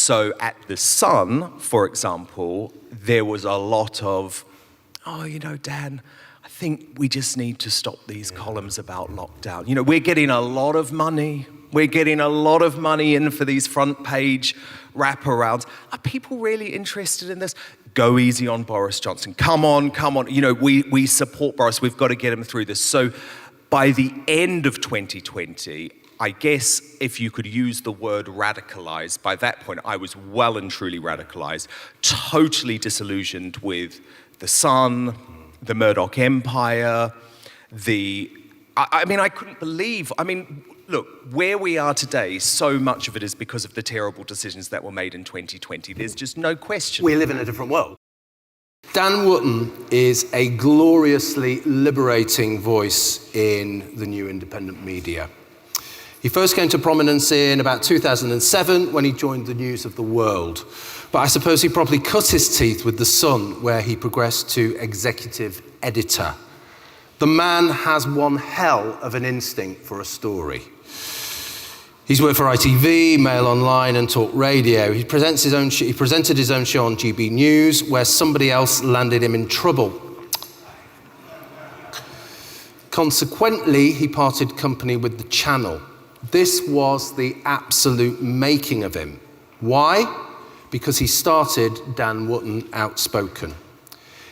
So at the Sun, for example, there was a lot of, oh, you know, Dan, I think we just need to stop these columns about lockdown. You know, we're getting a lot of money. We're getting a lot of money in for these front page wraparounds. Are people really interested in this? Go easy on Boris Johnson. Come on. You know, we support Boris. We've got to get him through this. So by the end of 2020, I guess if you could use the word radicalized, by that point I was well and truly radicalized, totally disillusioned with the Sun, the Murdoch empire, I couldn't believe, look, where we are today, so much of it is because of the terrible decisions that were made in 2020. There's just no question. We live in a different world. Dan Wootton is a gloriously liberating voice in the new independent media. He first came to prominence in about 2007 when he joined the News of the World. But I suppose he probably cut his teeth with The Sun, where he progressed to executive editor. The man has one hell of an instinct for a story. He's worked for ITV, Mail Online, and Talk Radio. He presented his own show on GB News, where somebody else landed him in trouble. Consequently, he parted company with the channel. This was the absolute making of him. Why? Because he started Dan Wootton Outspoken.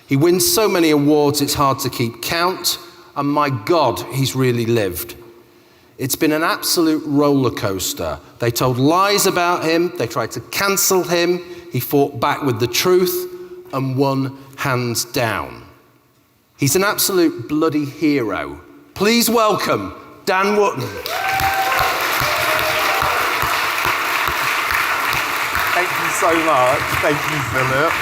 He wins so many awards it's hard to keep count, and my God, he's really lived. It's been an absolute roller coaster. They told lies about him, they tried to cancel him, he fought back with the truth and won hands down. He's an absolute bloody hero. Please welcome Dan Wootton. Thank you so much. Thank you, Philip.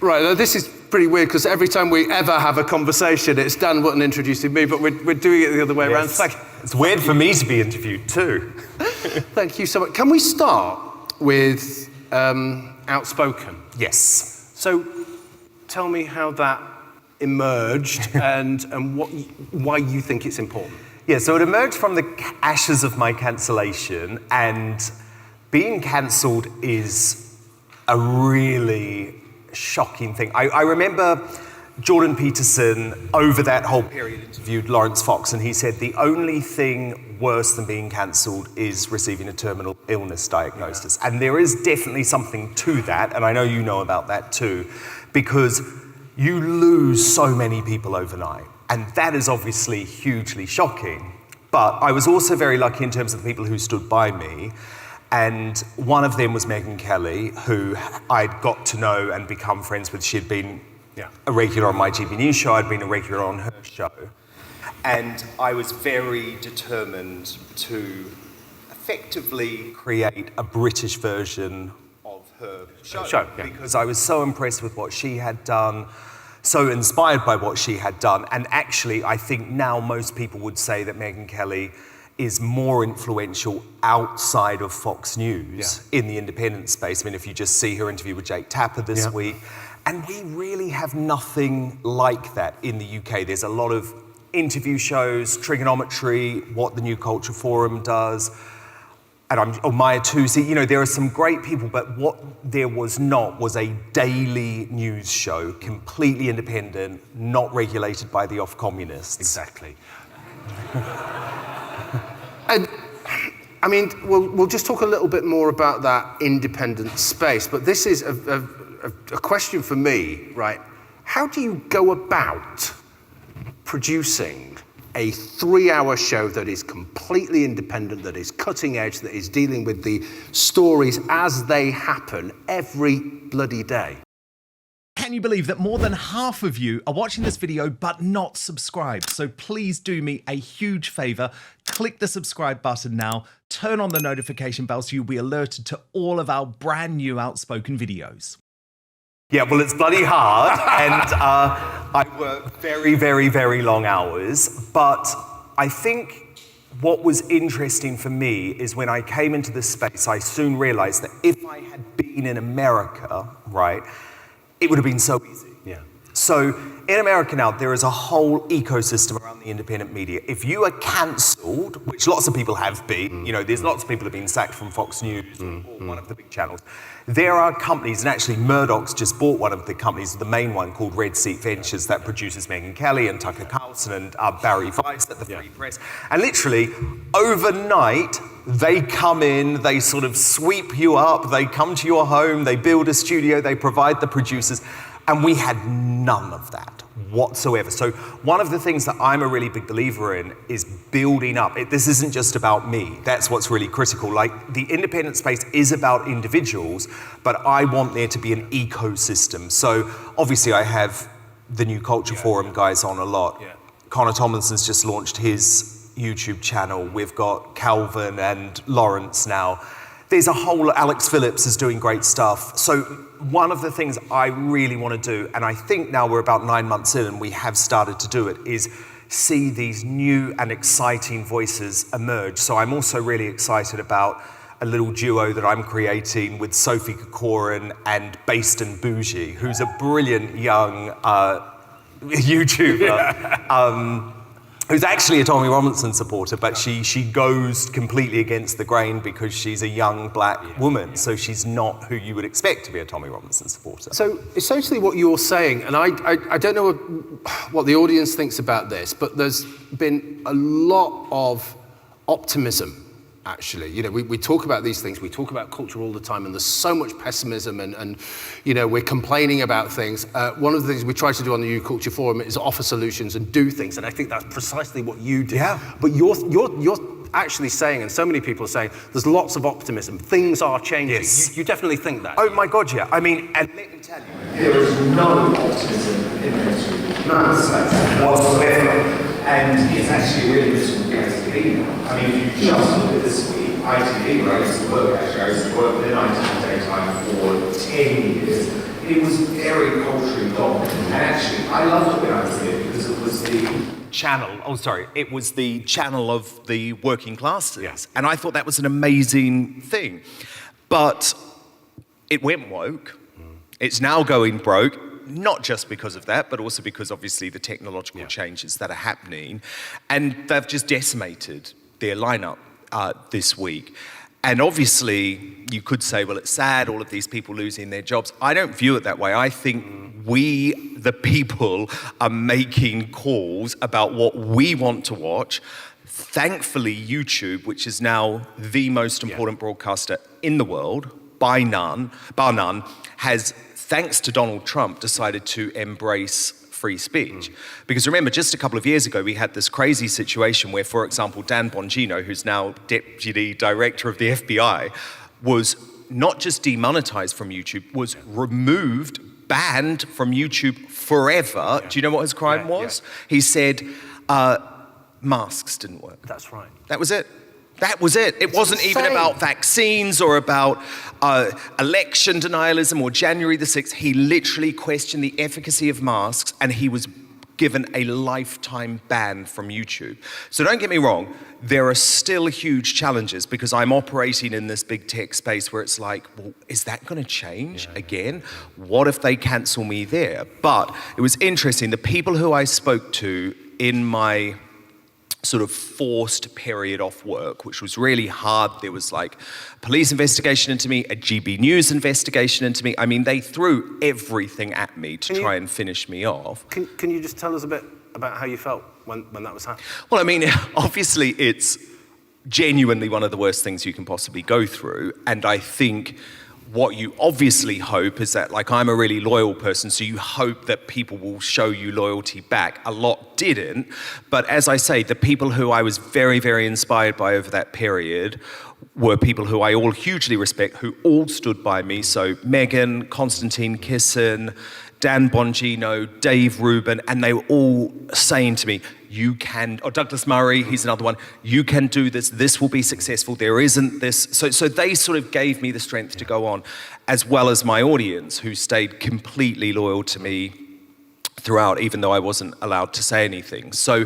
Right, now this is pretty weird because every time we ever have a conversation, it's Dan Wootton introducing me, but we're doing it the other way around. It's weird for me to be interviewed too. Thank you so much. Can we start with Outspoken? Yes. So tell me how that emerged and why you think it's important. Yeah, so it emerged from the ashes of my cancellation, and being cancelled is a really shocking thing. I remember Jordan Peterson, over that whole period, interviewed Lawrence Fox, and he said the only thing worse than being cancelled is receiving a terminal illness diagnosis. Yeah. And there is definitely something to that, and I know you know about that too, because you lose so many people overnight. And that is obviously hugely shocking. But I was also very lucky in terms of the people who stood by me. And one of them was Megyn Kelly, who I'd got to know and become friends with. She'd been a regular on my GB News show. I'd been a regular on her show. And I was very determined to effectively create a British version of her show. Because I was so impressed with what she had done, so inspired by what she had done. And actually, I think now most people would say that Megyn Kelly is more influential outside of Fox News in the independent space. I mean, if you just see her interview with Jake Tapper this week, and we really have nothing like that in the UK. There's a lot of interview shows, trigonometry, what the New Culture Forum does, and Maya Tusi, you know, there are some great people, but what there was not was a daily news show, completely independent, not regulated by the off-communists. Exactly. And, I mean, we'll just talk a little bit more about that independent space, but this is a question for me, right? How do you go about producing a 3-hour show that is completely independent, that is cutting edge, that is dealing with the stories as they happen every bloody day? Can you believe that more than half of you are watching this video but not subscribed? So please do me a huge favour, click the subscribe button now, turn on the notification bell so you'll be alerted to all of our brand new Outspoken videos. Yeah, well, it's bloody hard, and I work very, very, very long hours, but I think what was interesting for me is when I came into this space, I soon realised that if I had been in America, right, it would have been so easy. Yeah. So in America now, there is a whole ecosystem around the independent media. If you are cancelled, which lots of people have been, you know, there's lots of people who have been sacked from Fox News or one of the big channels. There are companies, and actually Murdoch's just bought one of the companies, the main one called Red Seat Ventures, that produces Megyn Kelly and Tucker Carlson and Barry Weiss at the Free Press. And literally, overnight, they come in, they sort of sweep you up, they come to your home, they build a studio, they provide the producers, and we had none of that whatsoever. So one of the things that I'm a really big believer in is building up. This isn't just about me. That's what's really critical. Like, the independent space is about individuals, but I want there to be an ecosystem. So obviously I have the New Culture Forum guys on a lot. Yeah. Connor Tomlinson's just launched his YouTube channel. We've got Calvin and Lawrence now. There's a whole, Alex Phillips is doing great stuff. So one of the things I really want to do, and I think now we're about 9 months in and we have started to do it, is see these new and exciting voices emerge. So I'm also really excited about a little duo that I'm creating with Sophie Kokorin and Based and Bougie, who's a brilliant young YouTuber. Who's actually a Tommy Robinson supporter, but she goes completely against the grain because she's a young black woman, so she's not who you would expect to be a Tommy Robinson supporter. So essentially what you're saying, and I don't know what the audience thinks about this, but there's been a lot of optimism, actually. You know, we talk about these things, we talk about culture all the time, and there's so much pessimism and you know, we're complaining about things. One of the things we try to do on the New Culture Forum is offer solutions and do things, and I think that's precisely what you do. Yeah. But you're actually saying, and so many people are saying, there's lots of optimism, things are changing. Yes. You definitely think that. Oh my God, yeah. I mean, and let me tell you, there is no optimism in history, none whatsoever. And it's actually a really useful case to be. I mean, if you just look at this week, ITV, where I used to work, actually, I used to work in ITV daytime for 10 years. It was very culturally dominant. And actually, I loved it when I was there because it was it was the channel of the working classes. Yes. And I thought that was an amazing thing. But it went woke. It's now going broke. Not just because of that, but also because obviously the technological changes that are happening. And they've just decimated their lineup this week. And obviously, you could say, well, it's sad, all of these people losing their jobs. I don't view it that way. I think we, the people, are making calls about what we want to watch. Thankfully, YouTube, which is now the most important broadcaster in the world, bar none, has, thanks to Donald Trump, decided to embrace free speech. Because remember, just a couple of years ago, we had this crazy situation where, for example, Dan Bongino, who's now Deputy Director of the FBI, was not just demonetized from YouTube, was removed, banned from YouTube forever. Do you know what his crime was? He said masks didn't work. That's right. That was it. That was it. It wasn't even about vaccines or about election denialism or January the 6th. He literally questioned the efficacy of masks, and he was given a lifetime ban from YouTube. So don't get me wrong, there are still huge challenges because I'm operating in this big tech space where it's like, well, is that going to change again? What if they cancel me there? But it was interesting. The people who I spoke to in my sort of forced period off work, which was really hard. There was like a police investigation into me, a GB News investigation into me. I mean, they threw everything at me to try and finish me off. Can you just tell us a bit about how you felt when that was happening? Well, I mean, obviously it's genuinely one of the worst things you can possibly go through. And I think what you obviously hope is that, like, I'm a really loyal person, so you hope that people will show you loyalty back. A lot didn't, but as I say, the people who I was very, very inspired by over that period were people who I all hugely respect, who all stood by me. So Megyn, Konstantin Kisin, Dan Bongino, Dave Rubin, and they were all saying to me, you can, or Douglas Murray, he's another one, you can do this, this will be successful, there isn't this. So they sort of gave me the strength to go on, as well as my audience, who stayed completely loyal to me throughout, even though I wasn't allowed to say anything. So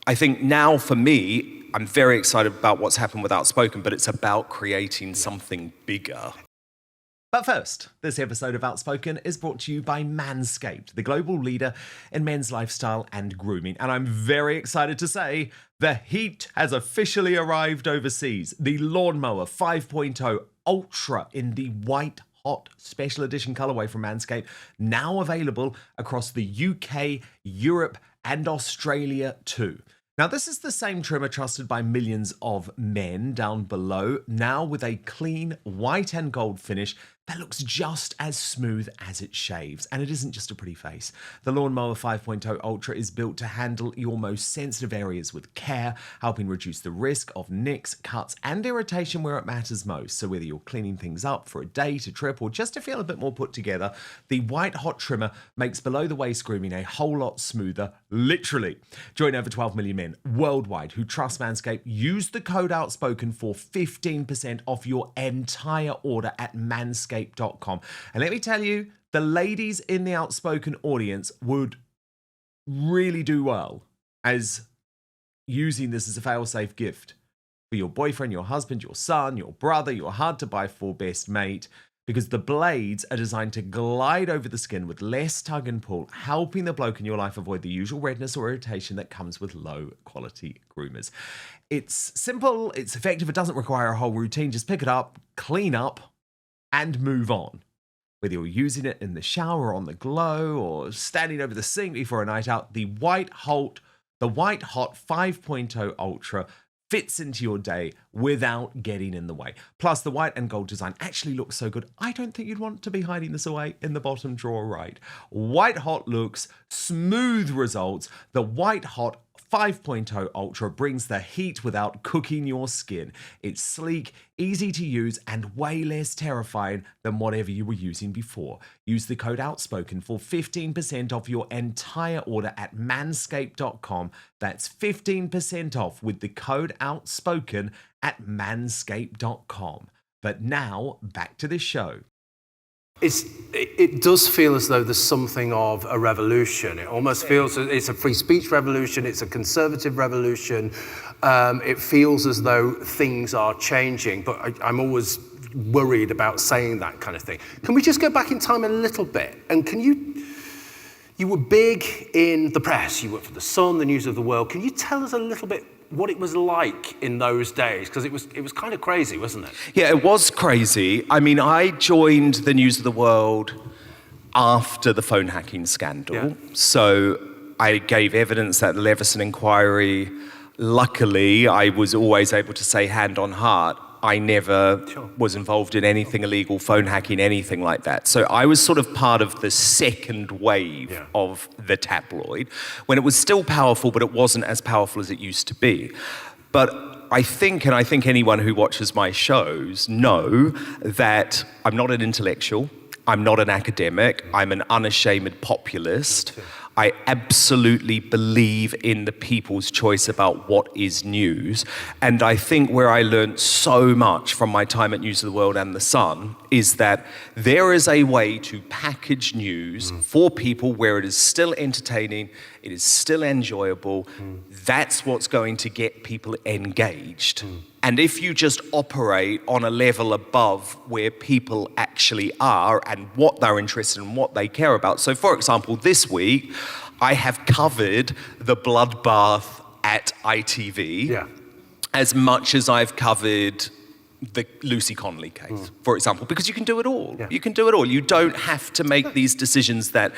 I think now for me, I'm very excited about what's happened with Outspoken, but it's about creating something bigger. But first, this episode of Outspoken is brought to you by Manscaped, the global leader in men's lifestyle and grooming. And I'm very excited to say the heat has officially arrived overseas. The Lawnmower 5.0 Ultra in the white hot special edition colorway from Manscaped, now available across the UK, Europe, and Australia too. Now, this is the same trimmer trusted by millions of men down below, now with a clean white and gold finish that looks just as smooth as it shaves. And it isn't just a pretty face. The Lawnmower 5.0 Ultra is built to handle your most sensitive areas with care, helping reduce the risk of nicks, cuts, and irritation where it matters most. So whether you're cleaning things up for a date, a trip, or just to feel a bit more put together, the white hot trimmer makes below the waist grooming a whole lot smoother, literally. Join over 12 million men worldwide who trust Manscaped. Use the code Outspoken for 15% off your entire order at manscaped.com. And let me tell you, the ladies in the Outspoken audience would really do well as using this as a fail-safe gift for your boyfriend, your husband, your son, your brother, your hard-to-buy-for best mate, because the blades are designed to glide over the skin with less tug and pull, helping the bloke in your life avoid the usual redness or irritation that comes with low-quality groomers. It's simple, it's effective, it doesn't require a whole routine. Just pick it up, clean up, and move on. Whether you're using it in the shower, on the glow, or standing over the sink before a night out, the White Hot 5.0 Ultra fits into your day without getting in the way. Plus, the white and gold design actually looks so good, I don't think you'd want to be hiding this away in the bottom drawer, right? White hot looks, smooth results. The White Hot 5.0 Ultra brings the heat without cooking your skin. It's sleek, easy to use, and way less terrifying than whatever you were using before. Use the code Outspoken for 15% off your entire order at manscaped.com. That's 15% off with the code Outspoken at manscaped.com. But now, back to the show. It does feel as though there's something of a revolution. It almost feels it's a free speech revolution, it's a conservative revolution. It feels as though things are changing, but I'm always worried about saying that kind of thing. Can we just go back in time a little bit? And you were big in the press, you worked for the Sun, the News of the World. Can you tell us a little bit what it was like in those days? Because it was kind of crazy, wasn't it? Yeah, it was crazy. I mean, I joined the News of the World after the phone hacking scandal. Yeah. So I gave evidence at the Leveson inquiry. Luckily, I was always able to say hand on heart, I never was involved in anything illegal, phone hacking, anything like that. So I was sort of part of the second wave of the tabloid, when it was still powerful, but it wasn't as powerful as it used to be. But I think anyone who watches my shows know that I'm not an intellectual, I'm not an academic, I'm an unashamed populist. I absolutely believe in the people's choice about what is news. And I think where I learned so much from my time at News of the World and The Sun is that there is a way to package news for people where it is still entertaining, it is still enjoyable. That's what's going to get people engaged. And if you just operate on a level above where people actually are and what they're interested in, what they care about. So for example, this week, I have covered the bloodbath at ITV as much as I've covered the Lucy Connolly case, for example, because you can do it all. You can do it all. You don't have to make these decisions that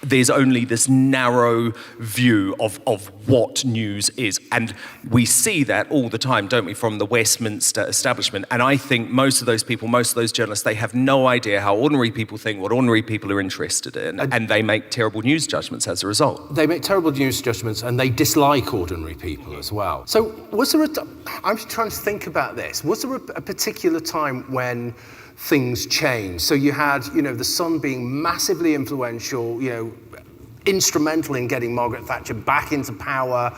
there's only this narrow view of what news is. And we see that all the time, don't we, from the Westminster establishment. And I think most of those people, most of those journalists, they have no idea how ordinary people think, what ordinary people are interested in, and they make terrible news judgments as a result. They make terrible news judgments, and they dislike ordinary people as well. So was there I'm trying to think about this. Was there a particular time when things changed? So you had, the Sun being massively influential, instrumental in getting Margaret Thatcher back into power,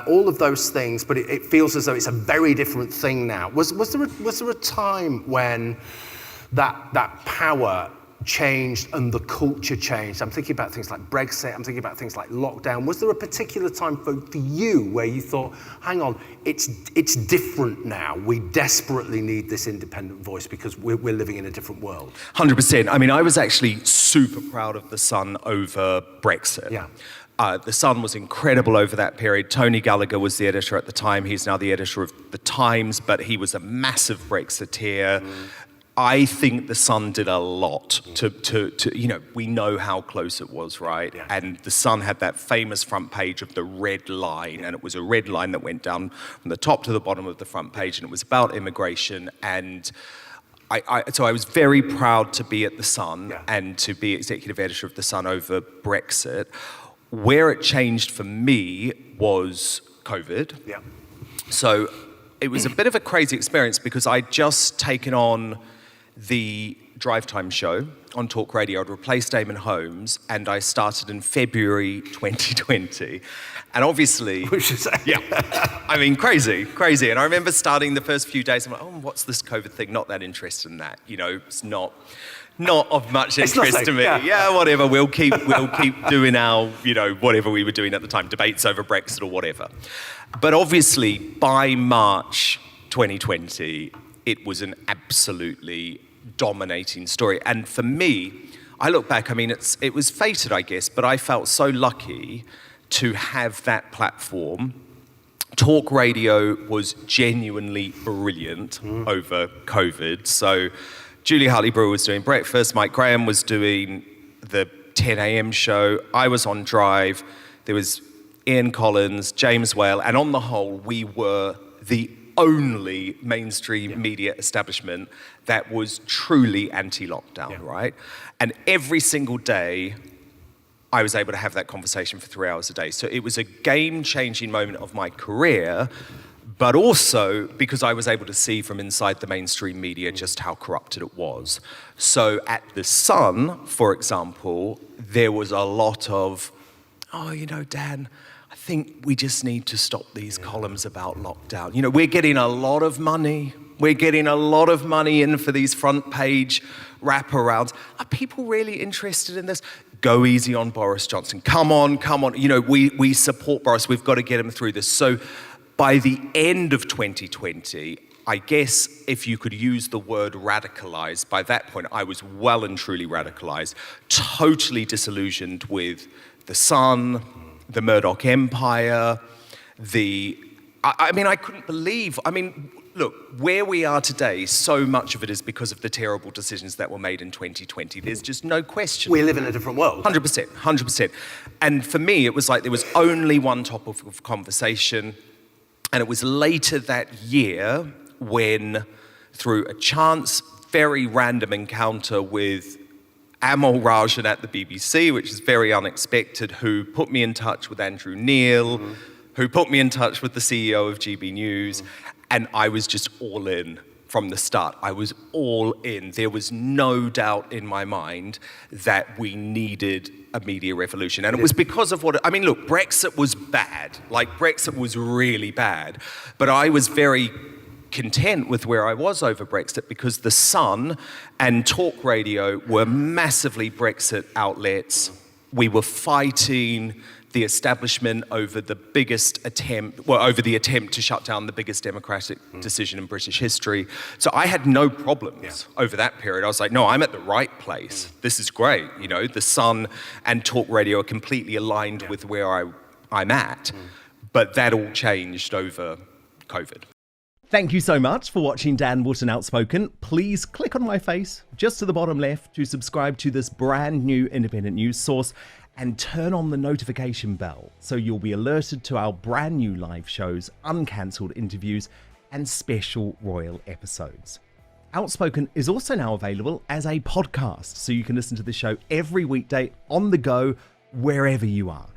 all of those things, but it feels as though it's a very different thing now. Was there a time when that power changed and the culture changed. I'm thinking about things like Brexit, I'm thinking about things like lockdown. Was there a particular time for you where you thought, hang on, it's different now. We desperately need this independent voice because we're living in a different world? 100%. I mean, I was actually super proud of The Sun over Brexit. Yeah. The Sun was incredible over that period. Tony Gallagher was the editor at the time. He's now the editor of The Times, but he was a massive Brexiteer. I think The Sun did a lot to we know how close it was, right? Yeah. And The Sun had that famous front page of the red line, and it was a red line that went down from the top to the bottom of the front page, and it was about immigration. And so I was very proud to be at The Sun and to be executive editor of The Sun over Brexit. Where it changed for me was COVID. Yeah. So it was a bit of a crazy experience because I'd just taken on the drive time show on Talk Radio. I'd replaced Damon Holmes, and I started in February 2020. And obviously, I mean, crazy. And I remember starting the first few days, I'm like, oh, what's this COVID thing? Not that interested in that. It's not of much interest to me. Yeah, whatever. We'll keep doing our, whatever we were doing at the time, debates over Brexit or whatever. But obviously, by March 2020, it was an absolutely dominating story. And for me, I look back, I mean, it was fated, I guess, but I felt so lucky to have that platform. Talk radio was genuinely brilliant over COVID. So Julie Hartley-Brewer was doing breakfast, Mike Graham was doing the 10 a.m. show, I was on Drive, there was Ian Collins, James Whale, and on the whole, we were the only mainstream media establishment that was truly anti-lockdown, right? And every single day, I was able to have that conversation for 3 hours a day. So it was a game-changing moment of my career, but also because I was able to see from inside the mainstream media just how corrupted it was. So at The Sun, for example, there was a lot of, Dan, I think we just need to stop these columns about lockdown. We're getting a lot of money. We're getting a lot of money in for these front page wraparounds. Are people really interested in this? Go easy on Boris Johnson. Come on. We support Boris. We've got to get him through this. So by the end of 2020, I guess if you could use the word radicalized, by that point, I was well and truly radicalized, totally disillusioned with The Sun, the Murdoch empire, I couldn't believe, look, where we are today, so much of it is because of the terrible decisions that were made in 2020. There's just no question. We live in a different world. 100%. And for me, it was like there was only one topic of conversation, and it was later that year when, through a chance, very random encounter with Amal Rajan at the BBC, which is very unexpected, who put me in touch with Andrew Neil, who put me in touch with the CEO of GB News, and I was just all in from the start. I was all in. There was no doubt in my mind that we needed a media revolution. And it was because of look, Brexit was bad. Brexit was really bad. But I was very content with where I was over Brexit because The Sun and Talk Radio were massively Brexit outlets. We were fighting the establishment over the attempt to shut down the biggest democratic decision in British history. So I had no problems over that period. I was like, no, I'm at the right place. This is great. The Sun and Talk Radio are completely aligned with where I'm at. But that all changed over COVID. Thank you so much for watching Dan Wootton Outspoken. Please click on my face just to the bottom left to subscribe to this brand new independent news source and turn on the notification bell so you'll be alerted to our brand new live shows, uncancelled interviews, and special royal episodes. Outspoken is also now available as a podcast, so you can listen to the show every weekday on the go, wherever you are.